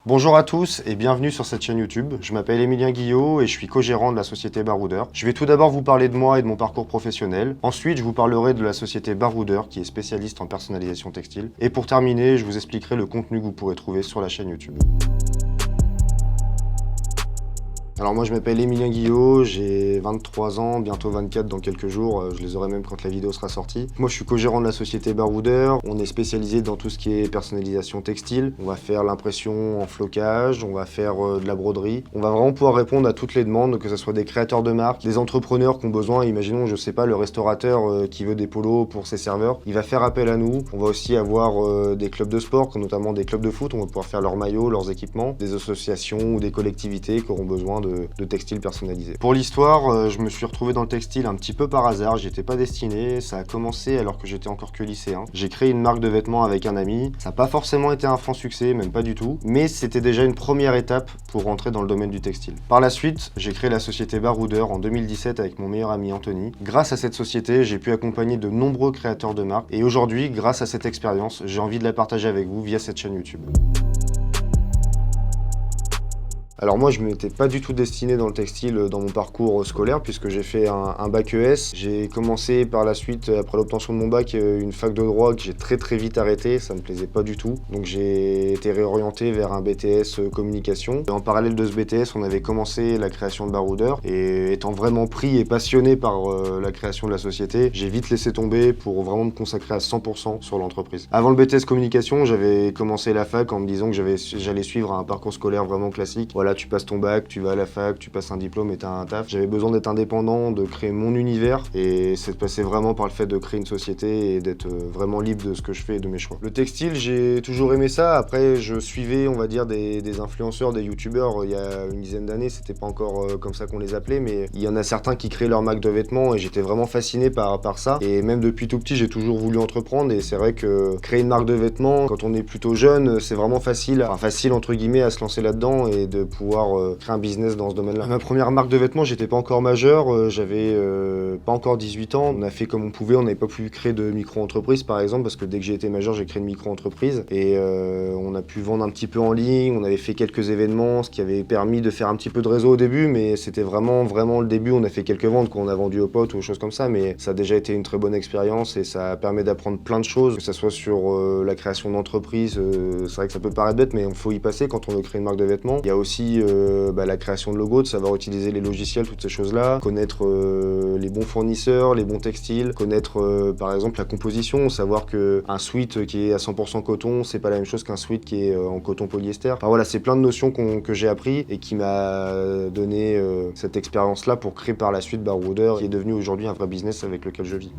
Bonjour à tous et bienvenue sur cette chaîne YouTube. Je m'appelle Emilien Guillot et je suis co-gérant de la société Baroudeur. Je vais tout d'abord vous parler de moi et de mon parcours professionnel. Ensuite, je vous parlerai de la société Baroudeur qui est spécialiste en personnalisation textile. Et pour terminer, je vous expliquerai le contenu que vous pourrez trouver sur la chaîne YouTube. Alors moi je m'appelle Emilien Guillot, j'ai 23 ans, bientôt 24 dans quelques jours, je les aurai même quand la vidéo sera sortie. Moi je suis co-gérant de la société Baroudeur, on est spécialisé dans tout ce qui est personnalisation textile. On va faire l'impression en flocage, on va faire de la broderie. On va vraiment pouvoir répondre à toutes les demandes, que ce soit des créateurs de marques, des entrepreneurs qui ont besoin, imaginons je sais pas le restaurateur qui veut des polos pour ses serveurs, il va faire appel à nous. On va aussi avoir des clubs de sport, notamment des clubs de foot, on va pouvoir faire leurs maillots, leurs équipements, des associations ou des collectivités qui auront besoin de textiles personnalisés. Pour l'histoire, je me suis retrouvé dans le textile un petit peu par hasard, j'y étais pas destiné, ça a commencé alors que j'étais encore que lycéen. J'ai créé une marque de vêtements avec un ami, ça n'a pas forcément été un franc succès, même pas du tout, mais c'était déjà une première étape pour rentrer dans le domaine du textile. Par la suite, j'ai créé la société Baroudeur en 2017 avec mon meilleur ami Anthony. Grâce à cette société, j'ai pu accompagner de nombreux créateurs de marques et aujourd'hui, grâce à cette expérience, j'ai envie de la partager avec vous via cette chaîne YouTube. Alors moi je ne m'étais pas du tout destiné dans le textile dans mon parcours scolaire puisque j'ai fait un bac ES. J'ai commencé par la suite, après l'obtention de mon bac, une fac de droit que j'ai très vite arrêté, ça me plaisait pas du tout. Donc j'ai été réorienté vers un BTS communication. En parallèle de ce BTS, on avait commencé la création de Baroudeur et étant vraiment pris et passionné par la création de la société, j'ai vite laissé tomber pour vraiment me consacrer à 100% sur l'entreprise. Avant le BTS communication, j'avais commencé la fac en me disant que j'allais suivre un parcours scolaire vraiment classique. Voilà, tu passes ton bac, tu vas à la fac, tu passes un diplôme et t'as un taf. J'avais besoin d'être indépendant, de créer mon univers et c'est passé vraiment par le fait de créer une société et d'être vraiment libre de ce que je fais et de mes choix. Le textile, j'ai toujours aimé ça. Après, je suivais, on va dire, des influenceurs, des youtubeurs. Il y a une dizaine d'années, c'était pas encore comme ça qu'on les appelait, mais il y en a certains qui créent leur marque de vêtements et j'étais vraiment fasciné par ça. Et même depuis tout petit, j'ai toujours voulu entreprendre et c'est vrai que créer une marque de vêtements, quand on est plutôt jeune, c'est vraiment facile, enfin facile entre guillemets, à se lancer là-dedans et de pouvoir créer un business dans ce domaine-là. Ma première marque de vêtements, j'étais pas encore majeur, j'avais pas encore 18 ans. On a fait comme on pouvait, on n'avait pas pu créer de micro-entreprise par exemple, parce que dès que j'ai été majeur, j'ai créé une micro-entreprise et on a pu vendre un petit peu en ligne, on avait fait quelques événements, ce qui avait permis de faire un petit peu de réseau au début, mais c'était vraiment le début. On a fait quelques ventes qu'on a vendu aux potes ou aux choses comme ça, mais ça a déjà été une très bonne expérience et ça permet d'apprendre plein de choses, que ce soit sur la création d'entreprise. C'est vrai que ça peut paraître bête, mais il faut y passer quand on veut créer une marque de vêtements. Il y a aussi la création de logos, de savoir utiliser les logiciels, toutes ces choses-là, connaître les bons fournisseurs, les bons textiles, connaître par exemple la composition, savoir qu'un sweat qui est à 100% coton, c'est pas la même chose qu'un sweat qui est en coton polyester. Enfin voilà, c'est plein de notions que j'ai appris et qui m'a donné cette expérience-là pour créer par la suite Baroudeur, qui est devenu aujourd'hui un vrai business avec lequel je vis.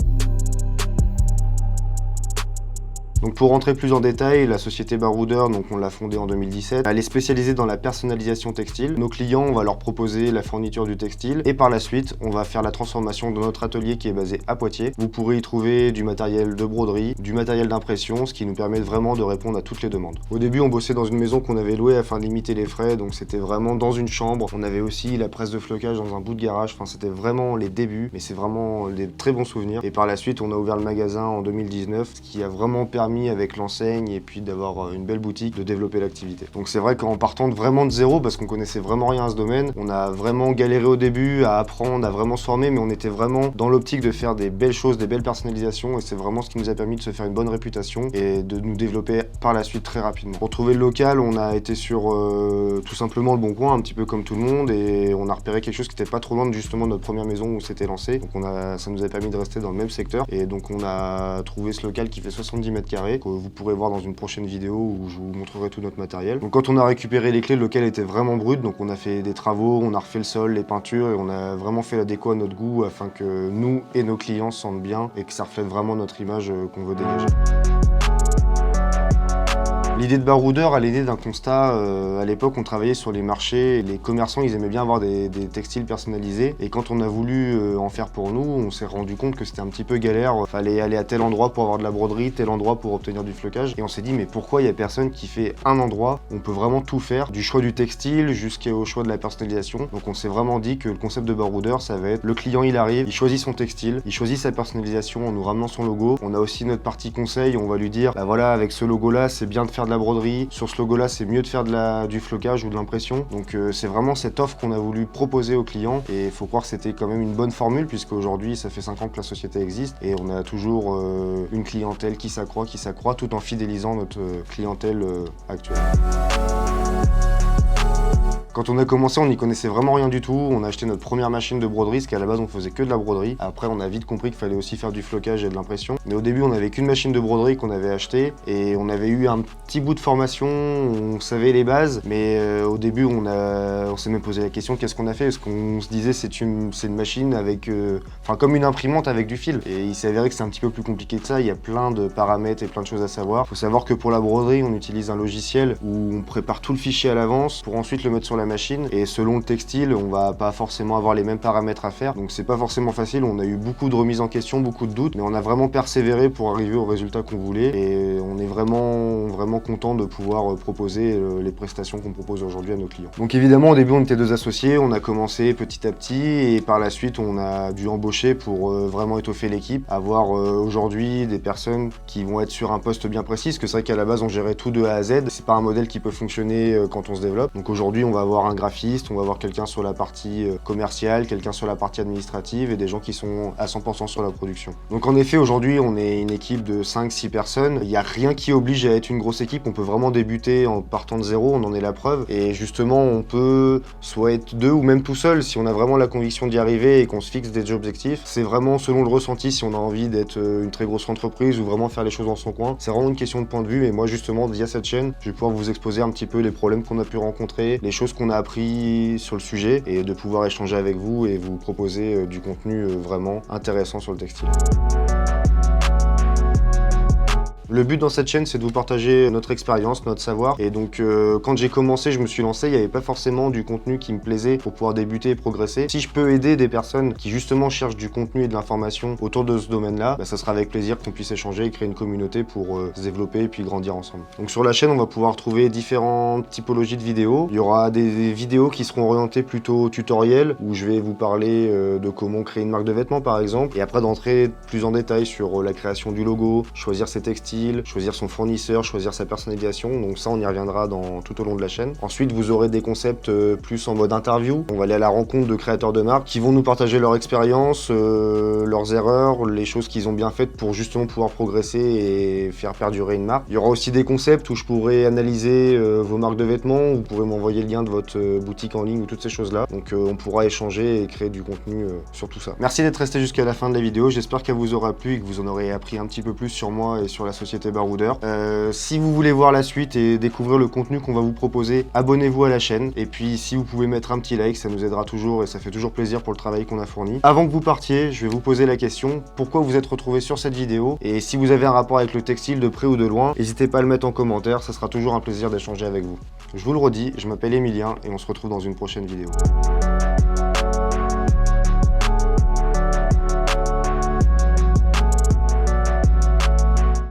Donc pour rentrer plus en détail, la société Baroudeur, donc on l'a fondée en 2017, elle est spécialisée dans la personnalisation textile. Nos clients, on va leur proposer la fourniture du textile et par la suite, on va faire la transformation dans notre atelier qui est basé à Poitiers. Vous pourrez y trouver du matériel de broderie, du matériel d'impression, ce qui nous permet vraiment de répondre à toutes les demandes. Au début, on bossait dans une maison qu'on avait louée afin de limiter les frais, donc c'était vraiment dans une chambre. On avait aussi la presse de flocage dans un bout de garage, enfin c'était vraiment les débuts, mais c'est vraiment des très bons souvenirs. Et par la suite, on a ouvert le magasin en 2019, ce qui a vraiment permis avec l'enseigne et puis d'avoir une belle boutique, de développer l'activité. Donc c'est vrai qu'en partant vraiment de zéro, parce qu'on connaissait vraiment rien à ce domaine, on a vraiment galéré au début à apprendre, à vraiment se former, mais on était vraiment dans l'optique de faire des belles choses, des belles personnalisations et c'est vraiment ce qui nous a permis de se faire une bonne réputation et de nous développer par la suite très rapidement. Pour trouver le local, on a été sur tout simplement le Bon Coin, un petit peu comme tout le monde et on a repéré quelque chose qui n'était pas trop loin de justement notre première maison où c'était lancé. Donc ça nous a permis de rester dans le même secteur et donc on a trouvé ce local qui fait 70 mètres carrés. Vous pourrez voir dans une prochaine vidéo où je vous montrerai tout notre matériel. Donc quand on a récupéré les clés, le local était vraiment brut, donc on a fait des travaux, on a refait le sol, les peintures et on a vraiment fait la déco à notre goût afin que nous et nos clients se sentent bien et que ça reflète vraiment notre image qu'on veut dégager. L'idée de Baroudeur, elle est née d'un constat. À l'époque, on travaillait sur les marchés. Les commerçants, ils aimaient bien avoir des textiles personnalisés. Et quand on a voulu en faire pour nous, on s'est rendu compte que c'était un petit peu galère. Fallait aller à tel endroit pour avoir de la broderie, tel endroit pour obtenir du flocage. Et on s'est dit, mais pourquoi il n'y a personne qui fait un endroit où on peut vraiment tout faire, du choix du textile jusqu'au choix de la personnalisation. Donc on s'est vraiment dit que le concept de Baroudeur, ça va être le client, il arrive, il choisit son textile, il choisit sa personnalisation en nous ramenant son logo. On a aussi notre partie conseil, on va lui dire, bah voilà, avec ce logo-là, c'est bien de faire de la broderie. Sur ce logo-là, c'est mieux de faire du flocage ou de l'impression. Donc c'est vraiment cette offre qu'on a voulu proposer aux clients. Et il faut croire que c'était quand même une bonne formule, puisque aujourd'hui, ça fait 5 ans que la société existe. Et on a toujours une clientèle qui s'accroît, tout en fidélisant notre clientèle actuelle. Quand on a commencé, on n'y connaissait vraiment rien du tout. On a acheté notre première machine de broderie, parce qu'à la base, on faisait que de la broderie. Après, on a vite compris qu'il fallait aussi faire du flocage et de l'impression. Mais au début, on n'avait qu'une machine de broderie qu'on avait achetée. Et on avait eu un petit bout de formation, on savait les bases. Mais au début, on s'est même posé la question, qu'est-ce qu'on a fait? Parce qu'on se disait, c'est une machine avec... comme une imprimante avec du fil. Et il s'est avéré que c'est un petit peu plus compliqué que ça. Il y a plein de paramètres et plein de choses à savoir. Il faut savoir que pour la broderie, on utilise un logiciel où on prépare tout le fichier à l'avance pour ensuite le mettre sur la machine, et selon le textile, on va pas forcément avoir les mêmes paramètres à faire, donc c'est pas forcément facile. On a eu beaucoup de remises en question, beaucoup de doutes, mais on a vraiment persévéré pour arriver au résultat qu'on voulait, et on est vraiment content de pouvoir proposer les prestations qu'on propose aujourd'hui à nos clients. Donc évidemment, au début, on était 2 associés, on a commencé petit à petit, et par la suite, on a dû embaucher pour vraiment étoffer l'équipe, avoir aujourd'hui des personnes qui vont être sur un poste bien précis, parce que c'est vrai qu'à la base, on gérait tout de A à Z. C'est pas un modèle qui peut fonctionner quand on se développe. Donc aujourd'hui, on va avoir un graphiste, on va avoir quelqu'un sur la partie commerciale, quelqu'un sur la partie administrative et des gens qui sont à 100% sur la production. Donc en effet, aujourd'hui, on est une équipe de 5-6 personnes. Il n'y a rien qui oblige à être une grosse équipe. On peut vraiment débuter en partant de zéro, on en est la preuve. Et justement, on peut soit être 2 ou même tout seul si on a vraiment la conviction d'y arriver et qu'on se fixe des objectifs. C'est vraiment selon le ressenti, si on a envie d'être une très grosse entreprise ou vraiment faire les choses dans son coin. C'est vraiment une question de point de vue. Et moi, justement, via cette chaîne, je vais pouvoir vous exposer un petit peu les problèmes qu'on a pu rencontrer, les choses qu'on a appris sur le sujet, et de pouvoir échanger avec vous et vous proposer du contenu vraiment intéressant sur le textile. Le but dans cette chaîne, c'est de vous partager notre expérience, notre savoir. Et donc, quand j'ai commencé, je me suis lancé, il n'y avait pas forcément du contenu qui me plaisait pour pouvoir débuter et progresser. Si je peux aider des personnes qui justement cherchent du contenu et de l'information autour de ce domaine-là, ça sera avec plaisir qu'on puisse échanger et créer une communauté pour se développer et puis grandir ensemble. Donc sur la chaîne, on va pouvoir trouver différentes typologies de vidéos. Il y aura des vidéos qui seront orientées plutôt tutoriels, où je vais vous parler de comment créer une marque de vêtements par exemple, et après d'entrer plus en détail sur la création du logo, choisir ses textiles, choisir son fournisseur, choisir sa personnalisation. Donc ça, on y reviendra tout au long de la chaîne. Ensuite, vous aurez des concepts plus en mode interview. On va aller à la rencontre de créateurs de marques qui vont nous partager leur expérience, leurs erreurs, les choses qu'ils ont bien faites pour justement pouvoir progresser et faire perdurer une marque. Il y aura aussi des concepts où je pourrai analyser vos marques de vêtements. Vous pourrez m'envoyer le lien de votre boutique en ligne ou toutes ces choses-là. Donc on pourra échanger et créer du contenu sur tout ça. Merci d'être resté jusqu'à la fin de la vidéo. J'espère qu'elle vous aura plu et que vous en aurez appris un petit peu plus sur moi et sur la société Baroudeur. Si vous voulez voir la suite et découvrir le contenu qu'on va vous proposer, abonnez-vous à la chaîne. Et puis si vous pouvez mettre un petit like, ça nous aidera toujours et ça fait toujours plaisir pour le travail qu'on a fourni. Avant que vous partiez, je vais vous poser la question, pourquoi vous êtes retrouvé sur cette vidéo? Et si vous avez un rapport avec le textile de près ou de loin, n'hésitez pas à le mettre en commentaire, ça sera toujours un plaisir d'échanger avec vous. Je vous le redis, je m'appelle Emilien et on se retrouve dans une prochaine vidéo.